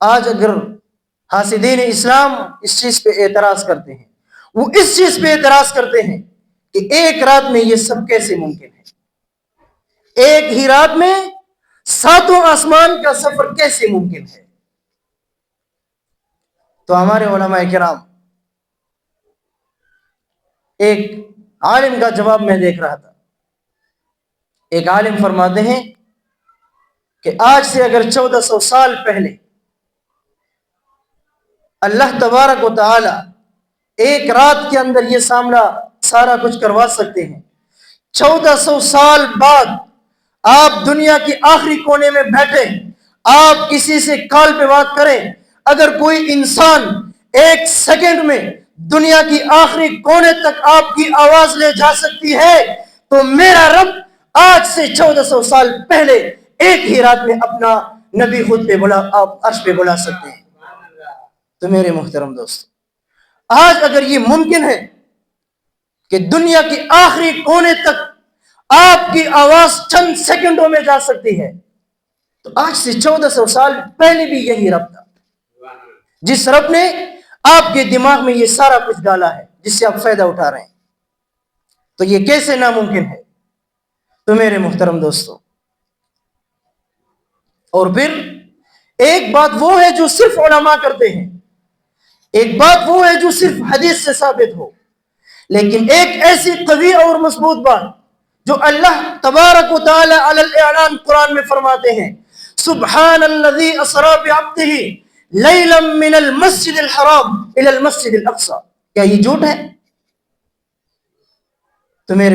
آج اگر حاسدین اسلام اس چیز پہ اعتراض کرتے ہیں، وہ اس چیز پہ اعتراض کرتے ہیں کہ ایک رات میں یہ سب کیسے ممکن ہے، ایک ہی رات میں 7 آسمان کا سفر کیسے ممکن ہے؟ تو ہمارے علماء کرام، ایک عالم کا جواب میں دیکھ رہا تھا، ایک عالم فرماتے ہیں کہ آج سے اگر 1400 سال پہلے اللہ تبارک و تعالی ایک رات کے اندر یہ سارا کچھ کروا سکتے ہیں، 1400 سال بعد آپ دنیا کے آخری کونے میں بیٹھے، آپ کسی سے کال پہ بات کریں، اگر کوئی انسان 1 سیکنڈ میں دنیا کی آخری کونے تک آپ کی آواز لے جا سکتی ہے، تو میرا رب آج سے 1400 سال پہلے ایک ہی رات میں اپنا نبی خود پہ عرش پہ بلا سکتے ہیں۔ تو میرے محترم دوست، آج اگر یہ ممکن ہے کہ دنیا کی آخری کونے تک آپ کی آواز چند سیکنڈوں میں جا سکتی ہے، تو آج سے 1400 سال پہلے بھی یہی رب تھا، جس رب نے آپ کے دماغ میں یہ سارا کچھ ڈالا ہے جس سے آپ فائدہ اٹھا رہے ہیں، تو یہ کیسے ناممکن ہے؟ تو میرے محترم دوستو، اور پھر ایک بات وہ ہے جو صرف علماء کرتے ہیں، ایک بات وہ ہے جو صرف حدیث سے ثابت ہو، لیکن ایک ایسی قوی اور مضبوط بات جو اللہ تبارک و تعالی علی الاعلان قرآن میں فرماتے ہیں، سبحان الذی اسری بعبدہ لیلا من المسجد الحرام الی المسجد الاقصی، کیا یہ جھوٹ ہے؟ تو میرے